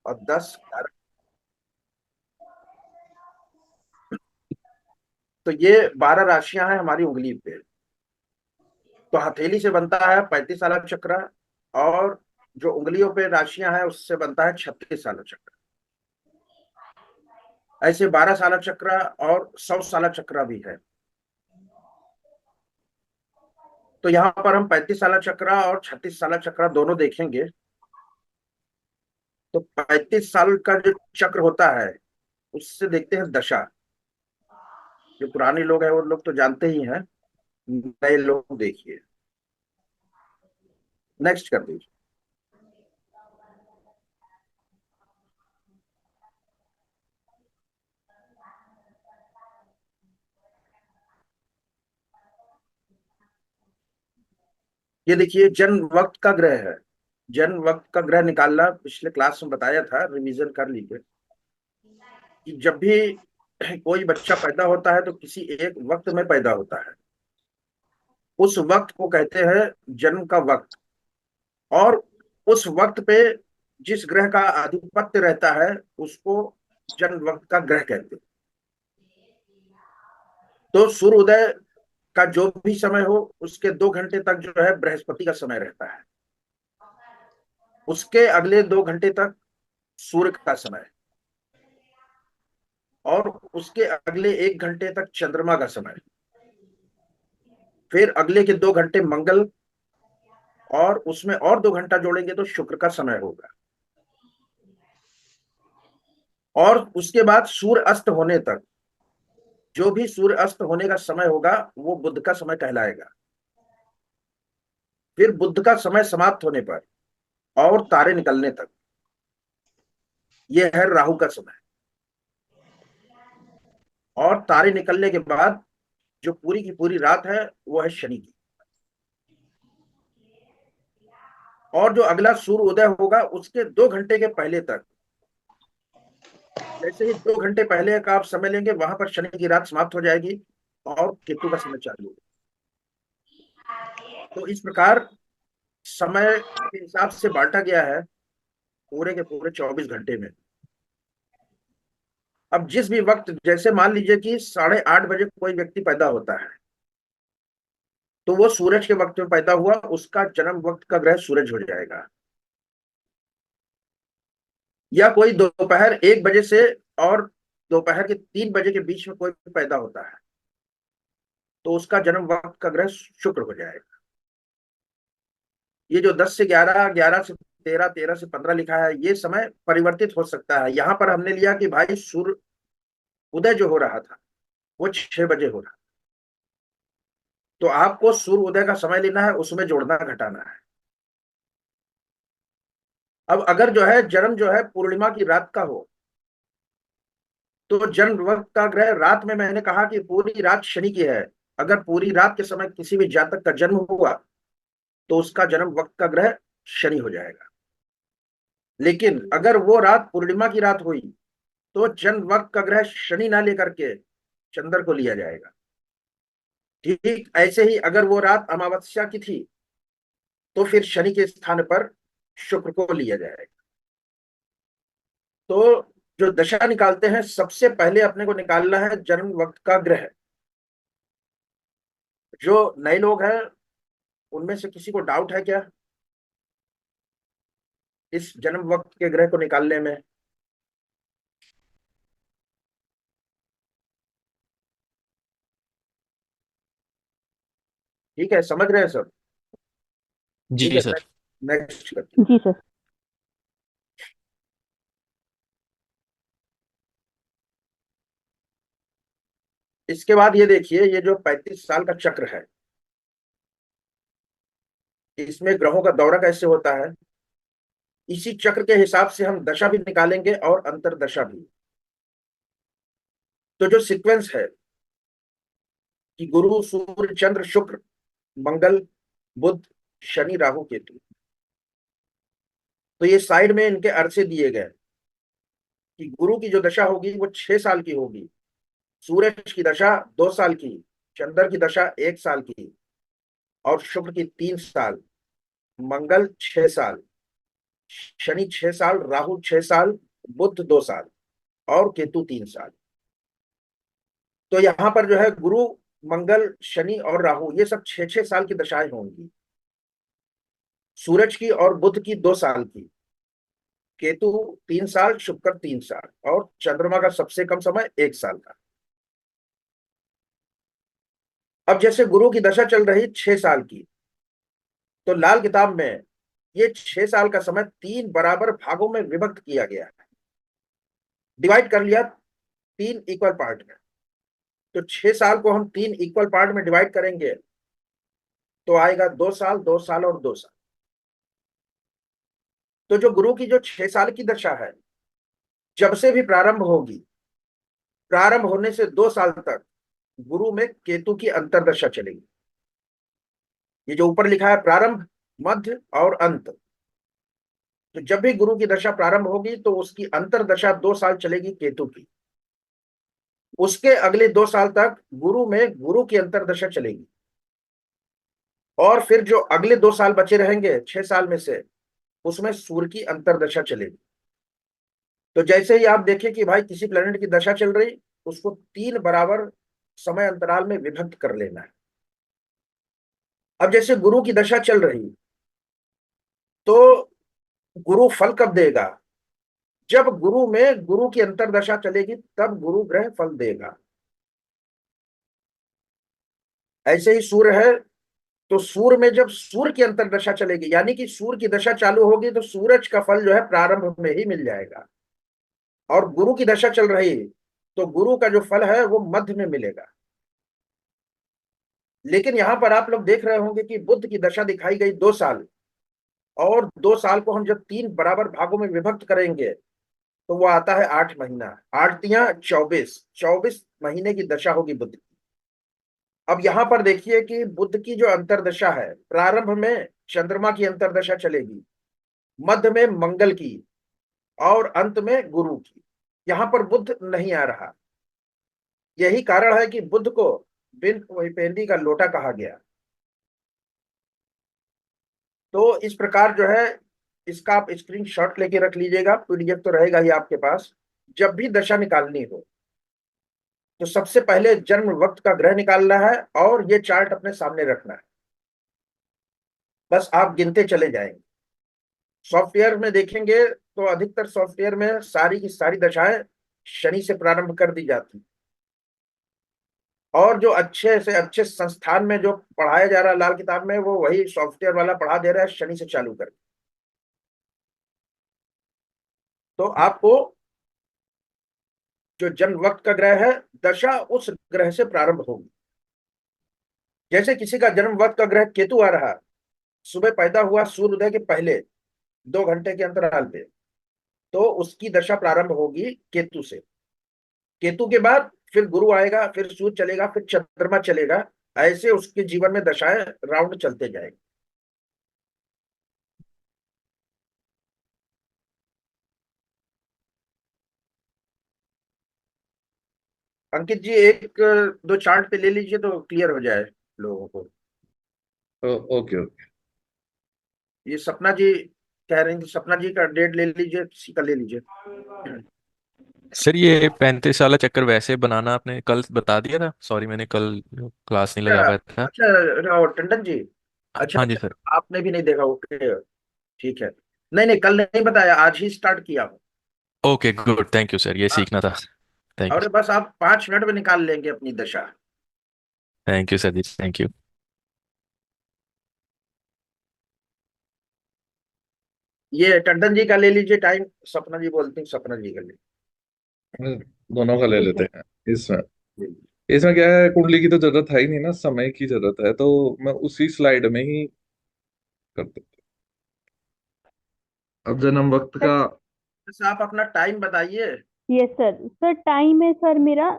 और 10 11। तो ये 12 राशियां हैं हमारी उंगली पे। तो हथेली से बनता है 35 आला चक्र, और जो उंगलियों पे राशियां हैं उससे बनता है 36 आला चक्र। ऐसे 12 साला चक्र और 100 साला चक्र भी है। तो यहाँ पर हम 35 साला चक्र और 36 साला चक्र दोनों देखेंगे। तो 35 साल का जो चक्र होता है उससे देखते हैं दशा। जो पुराने लोग हैं वो लोग तो जानते ही हैं, नए लोग देखिए। नेक्स्ट कर दीजिए। ये देखिए जन्म वक्त का ग्रह है। जन्म वक्त का ग्रह निकालना पिछले क्लास में बताया था, रिवीजन कर लीजिए। कि जब भी कोई बच्चा पैदा होता है तो किसी एक वक्त में पैदा होता है। उस वक्त को कहते हैं जन्म का वक्त। और उस वक्त पे जिस ग्रह का आधिपत्य रहता है उसको जन्म वक्त का ग्रह कहते हैं। तो सूर्य उदय का जो भी समय हो उसके 2 घंटे तक जो है बृहस्पति का समय रहता है। उसके अगले 2 घंटे तक सूर्य का समय, और उसके अगले 1 घंटे तक चंद्रमा का समय। फिर अगले के 2 घंटे मंगल, और उसमें और 2 घंटा जोड़ेंगे तो शुक्र का समय होगा। और उसके बाद सूर्य अस्त होने तक जो भी सूर्य अस्त होने का समय होगा वो बुध का समय कहलाएगा। फिर बुध का समय समाप्त होने पर और तारे निकलने तक ये है राहु का समय। और तारे निकलने के बाद जो पूरी की पूरी रात है वो है शनि की। और जो अगला सूर्य उदय होगा उसके 2 घंटे के पहले तक, जैसे ही 2 घंटे पहले का आप समय लेंगे वहां पर शनि की रात समाप्त हो जाएगी और केतु का समय चालू होगा। तो इस प्रकार समय के हिसाब से बांटा गया है पूरे के पूरे 24 घंटे में। अब जिस भी वक्त, जैसे मान लीजिए कि 8:30 बजे कोई व्यक्ति पैदा होता है, तो वो सूरज के वक्त में पैदा हुआ, उसका जन्म वक्त का ग्रह सूरज हो जाएगा। या कोई दोपहर 1 बजे से और दोपहर के 3 बजे के बीच में कोई पैदा होता है, तो उसका जन्म वक्त का ग्रह शुक्र हो जाएगा। ये जो 10 से 11, 11 से 13, 13 से 15 लिखा है, ये समय परिवर्तित हो सकता है। यहां पर हमने लिया कि भाई सूर्य उदय जो हो रहा था वो 6 बजे हो रहा। तो आपको सूर्य उदय का समय लेना है, उसमें जोड़ना घटाना है। अब अगर जो है जन्म जो है पूर्णिमा की रात का हो, तो जन्म वक्त का ग्रह रात में, मैंने कहा कि पूरी रात शनि की है। अगर पूरी रात के समय किसी भी जातक का जन्म हुआ तो उसका जन्म वक्त का ग्रह शनि हो जाएगा। लेकिन अगर वो रात पूर्णिमा की रात हुई तो जन्म वक्त का ग्रह शनि ना लेकर के चंद्र को लिया जाएगा। ठीक ऐसे ही अगर वो रात अमावस्या की थी तो फिर शनि के स्थान पर शुक्र को लिया जाएगा। तो जो दशा निकालते हैं सबसे पहले अपने को निकालना है जन्म वक्त का ग्रह। जो नए लोग हैं उनमें से किसी को डाउट है क्या इस जन्म वक्त के ग्रह को निकालने में? ठीक है, समझ रहे हैं सब? ठीक जी है, सर। नेक्स्ट करते हैं। जी सर। इसके बाद ये देखिए, ये जो 35 साल का चक्र है इसमें ग्रहों का दौरा कैसे होता है। इसी चक्र के हिसाब से हम दशा भी निकालेंगे और अंतरदशा भी। तो जो सीक्वेंस है कि गुरु सूर्य चंद्र शुक्र मंगल बुध शनि राहु केतु, तो ये साइड में इनके अरसे दिए गए कि गुरु की जो दशा होगी वो 6 साल की होगी, सूरज की दशा 2 साल की, चंद्र की दशा 1 साल की, और शुक्र की 3 साल, मंगल 6 साल, शनि 6 साल, राहु 6 साल, बुध 2 साल और केतु 3 साल। तो यहाँ पर जो है गुरु, मंगल, शनि और राहु ये सब 6 6 साल की दशाएं होंगी। सूरज की और बुध की 2 साल की, केतु 3 साल, शुक्र 3 साल और चंद्रमा का सबसे कम समय 1 साल का। अब जैसे गुरु की दशा चल रही 6 साल की, तो लाल किताब में ये 6 साल का समय 3 बराबर भागों में विभक्त किया गया है, डिवाइड कर लिया 3 इक्वल पार्ट में। तो 6 साल को हम 3 इक्वल पार्ट में डिवाइड करेंगे तो आएगा 2 साल, 2 साल और 2 साल। तो जो गुरु की जो 6 साल की दशा है, जब से भी प्रारंभ होगी, प्रारंभ होने से 2 साल तक गुरु में केतु की अंतरदशा चलेगी। ये जो ऊपर लिखा है प्रारंभ, मध्य और अंत, तो जब भी गुरु की दशा प्रारंभ होगी तो उसकी अंतरदशा 2 साल चलेगी केतु की। उसके अगले 2 साल तक गुरु में गुरु की अंतरदशा चलेगी और फिर जो अगले 2 साल बचे रहेंगे 6 साल में से, उसमें सूर्य की अंतरदशा चलेगी। तो जैसे ही आप देखें कि भाई किसी प्लेनेट की दशा चल रही, उसको 3 बराबर समय अंतराल में विभक्त कर लेना है। अब जैसे गुरु की दशा चल रही, तो गुरु फल कब देगा? जब गुरु में गुरु की अंतरदशा चलेगी तब गुरु ग्रह फल देगा। ऐसे ही सूर्य है, तो सूर्य में जब सूर्य की अंतरदशा चलेगी, यानी कि सूर्य की दशा चालू होगी, तो सूरज का फल जो है प्रारंभ में ही मिल जाएगा। और गुरु की दशा चल रही, तो गुरु का जो फल है वो मध्य में मिलेगा। लेकिन यहां पर आप लोग देख रहे होंगे कि बुध की दशा दिखाई गई 2 साल, और 2 साल को हम जब 3 बराबर भागों में विभक्त करेंगे तो वो आता है 8 महीना। 8 तियां 24, 24 महीने की दशा होगी बुध की। अब यहां पर देखिए कि बुध की जो अंतरदशा है, प्रारंभ में चंद्रमा की अंतरदशा चलेगी, मध्य में मंगल की और अंत में गुरु की। यहां पर बुध नहीं आ रहा। यही कारण है कि बुध को बिन पेंदी का लोटा कहा गया। तो इस प्रकार जो है, इसका आप स्क्रीन शॉट लेके रख लीजिएगा, पीडीएफ तो रहेगा ही आपके पास। जब भी दशा निकालनी हो तो सबसे पहले जन्म वक्त का ग्रह निकालना है और ये चार्ट अपने सामने रखना है। बस आप गिनते चले जाएंगे। सॉफ्टवेयर में देखेंगे तो अधिकतर सॉफ्टवेयर में सारी की सारी दशाएं शनि से प्रारंभ कर दी जाती, और जो अच्छे से अच्छे संस्थान में जो पढ़ाया जा रहा है लाल किताब में, वो वही सॉफ्टवेयर वाला पढ़ा दे रहा है शनि से चालू करके। तो आपको जो जन्म वक्त का ग्रह है, दशा उस ग्रह से प्रारंभ होगी। जैसे किसी का जन्म वक्त का ग्रह केतु आ रहा, सुबह पैदा हुआ सूर्योदय के पहले 2 घंटे के अंतराल पे, तो उसकी दशा प्रारंभ होगी केतु से। केतु के बाद फिर गुरु आएगा, फिर सूर्य चलेगा, फिर चंद्रमा चलेगा। ऐसे उसके जीवन में दशाएं राउंड चलते जाएंगे। अंकित जी, एक दो चार्ट पे ले लीजिए तो क्लियर हो जाए लोगों को। Okay okay. ये सपना जी कह रहे हैं कि सपना जी का डेट ले लीजिए, किसी का ले लीजिए। सर ये 35 वाला चक्कर वैसे बनाना आपने कल बता दिया था, सॉरी मैंने कल क्लास नहीं लगा अच्छा पाया था। अच्छा, और टंडन जी, अच्छा हाँ जी अच्छा, सर। आपने भी नहीं देखा? ओके, ठीक है। नहीं नहीं, कल नहीं बताया, आज ही स्टार्ट किया हूँ। Okay good, thank you sir, ये हाँ, सीखना था। थैंक और यू। बस आप 5 मिनट में निकाल लेंगे अपनी दशा। Thank you sir ji, thank you. ये टंडन जी का ले लीजिए टाइम, सपना जी बोलती हैं, सपना जी का ले दोनों का ले ठीक लेते है। हैं इसमें। इसमें क्या है, कुंडली की तो जरूरत है ही नहीं ना, समय की जरूरत है, तो मैं उसी स्लाइड में ही कर देता हूँ। अब जन्म वक्त का। बस आप अपना टाइम बताइए। Yes sir. सर टाइम है सर मेरा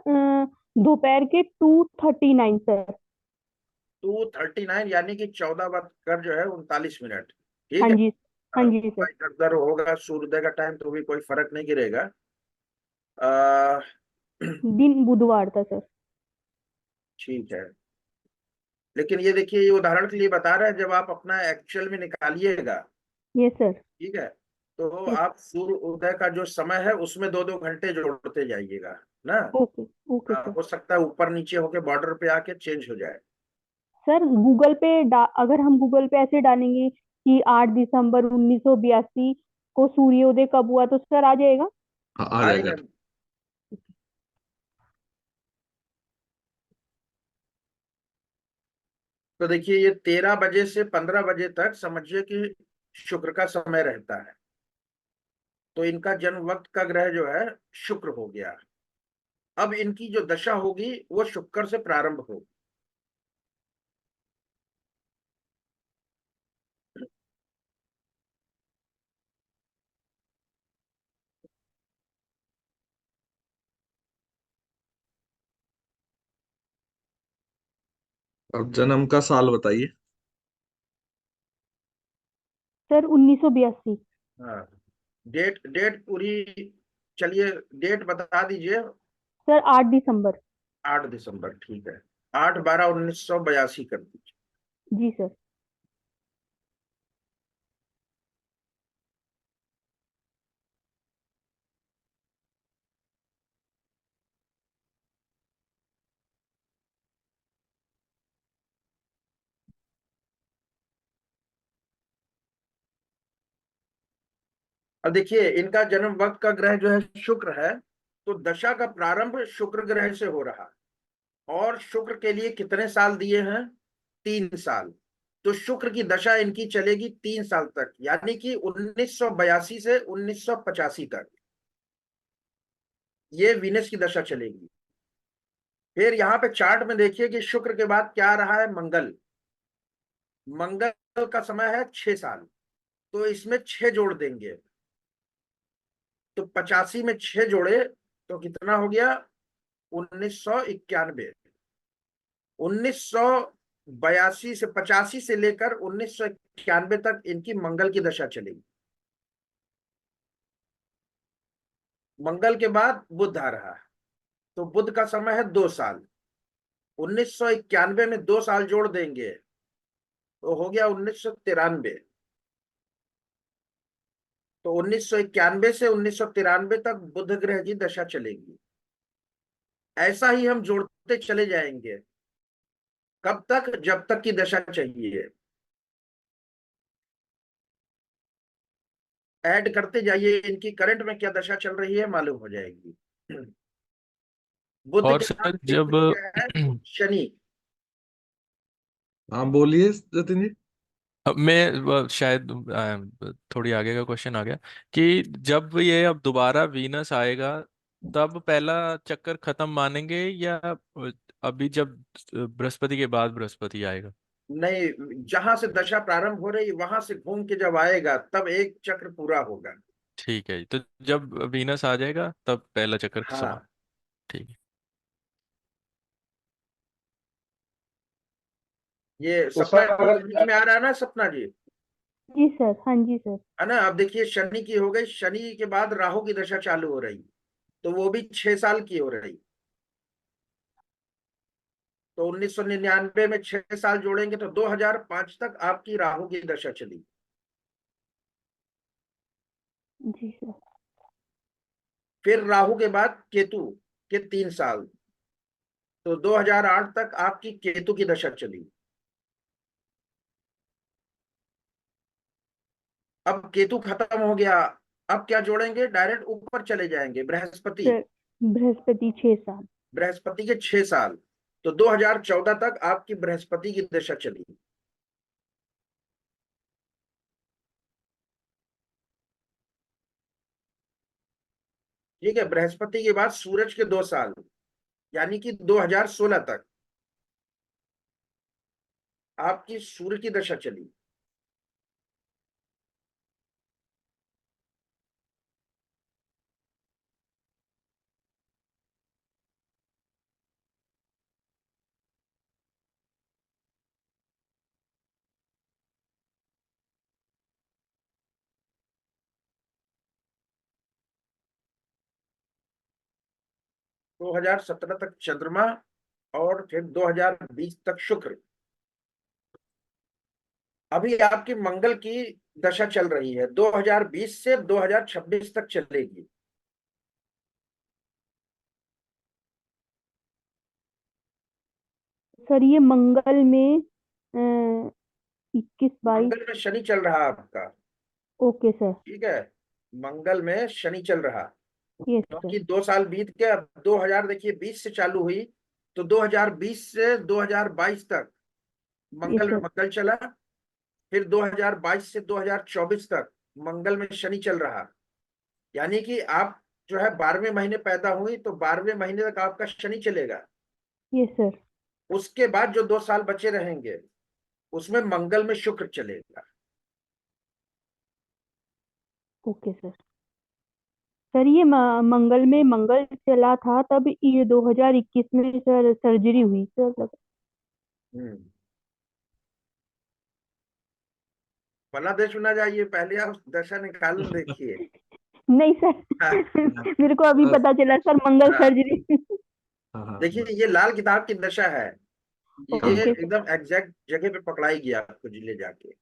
दोपहर के 2:39 सर। 2:39, यानी कि 14 बजकर जो है 39 मिनट। हाँ ठीक है। जी। हाँ जी सर। भाई अगर होगा सूर्योदय का टाइम तो भी कोई फर्क नहीं गिरेगा। आ, दिन बुधवार था सर। ठीक है। लेकिन ये देखिए, ये उदाहरण के लिए बता रहा है, जब आप अपना एक्चुअल में निकालिएगा, यस सर। ठीक है, तो आप सूर्य उदय का जो समय है उसमें 2-2 घंटे जोड़ते जाइएगा ना। ओके ओके हाँ, सर। हो सकता है ऊपर नीचे होके बॉर्डर पे आके चेंज हो जाए। सर गूगल पे अगर हम गूगल पे ऐसे डालेंगे कि 8 दिसंबर 1982 को सूर्योदय कब हुआ तो सर आ जाएगा? हाँ, आ जाएगा। आएगा। तो देखिए ये 13 बजे से 15 बजे तक समझिए कि शुक्र का समय रहता है। तो इनका जन्म वक्त का ग्रह जो है शुक्र हो गया। अब इनकी जो दशा होगी वो शुक्र से प्रारंभ होगी। अब जन्म का साल बताइए। सर 1982। हाँ, डेट डेट पूरी, चलिए डेट बता दीजिए। सर 8 दिसंबर। 8 दिसंबर, ठीक है। 8/12/1982 कर दीजिए। जी सर। अब देखिए इनका जन्म वक्त का ग्रह जो है शुक्र है। तो दशा का प्रारंभ शुक्र ग्रह से हो रहा। और शुक्र के लिए कितने साल दिए हैं? 3 साल। तो शुक्र की दशा इनकी चलेगी 3 साल तक, यानी कि 1982 से 1985 तक ये वीनस की दशा चलेगी। फिर यहाँ पे चार्ट में देखिए कि शुक्र के बाद क्या आ रहा है? मंगल। मंगल का समय है 6 साल। तो इसमें 6 जोड़ देंगे। तो 85 में 6 जोड़े तो कितना हो गया? 1991। 1982 से 85 से लेकर 1991 तक इनकी मंगल की दशा चलेगी। मंगल के बाद बुध आ रहा है। तो बुध का समय है 2 साल। 1991 में 2 साल जोड़ देंगे तो हो गया 1993। तो 1991 से 1993 तक बुध ग्रह की दशा चलेगी। ऐसा ही हम जोड़ते चले जाएंगे। कब तक? जब तक की दशा चाहिए। ऐड करते जाइए, इनकी करंट में क्या दशा चल रही है मालूम हो जाएगी। बुध और के बाद सर केतु जब क्या है? शनि। हाँ, बोलिए जतिन जी। अब मैं शायद थोड़ी आगे का क्वेश्चन आ गया कि जब ये अब दोबारा वीनस आएगा तब पहला चक्कर खत्म मानेंगे या अभी जब बृहस्पति के बाद बृहस्पति आएगा? नहीं, जहां से दशा प्रारंभ हो रही वहां से घूम के जब आएगा तब एक चक्र पूरा होगा। ठीक है जी, तो जब वीनस आ जाएगा तब पहला चक्कर हाँ, समाप्त। ठीक है। ये तो सपना सर जी अगर समझ में आ रहा है ना सपना जी? जी सर। हाँ जी सर। है ना। अब देखिए शनि की हो गई, शनि के बाद राहु की दशा चालू हो रही। तो वो भी 6 साल की हो रही। तो 1999 में 6 साल जोड़ेंगे तो 2005 तक आपकी राहु की दशा चली। जी सर। फिर राहु के बाद केतु के 3 साल। तो 2008 तक आपकी केतु की दशा चली। अब केतु खत्म हो गया। अब क्या जोड़ेंगे? डायरेक्ट ऊपर चले जाएंगे, बृहस्पति। सर बृहस्पति 6 साल। बृहस्पति के 6 साल। तो 2014 तक आपकी बृहस्पति की दशा चली। ठीक है। बृहस्पति के बाद सूरज के 2 साल, यानी कि 2016 तक आपकी सूर्य की दशा चली। 2017 तक चंद्रमा। और फिर 2020 तक शुक्र। अभी आपकी मंगल की दशा चल रही है, 2020 से 2026 तक चलेगी। सर ये मंगल में 21 22। मंगल में शनि चल रहा है आपका। Okay sir. ठीक है, मंगल में शनि चल रहा, यस सर। क्योंकि 2 साल बीत के अब 2000 देखिए 20 से चालू हुई, तो 2020 से 2022 तक यस मंगल में सर। मंगल चला। फिर 2022 से 2024 तक मंगल में शनि चल रहा। यानी कि आप जो है 12वें महीने पैदा हुई, तो 12वें महीने तक आपका शनि चलेगा। Yes sir. उसके बाद जो 2 साल बचे रहेंगे उसमें मंगल में शुक्र चलेगा। Okay sir. सर ये मंगल में मंगल चला था तब ये 2021 में सर सर्जरी हुई सर हम्म फला देश ना जाइए, पहले आप दशा निकाल देखिए। नहीं सर। हाँ, मेरे को अभी बस। पता चला सर मंगल हाँ, सर्जरी। हाँ हाँ देखिए बस। ये लाल किताब की दशा है, ये ओके सर। एकदम एग्जैक्ट जगह पे पकड़ाई गया आपको जी ले जाके।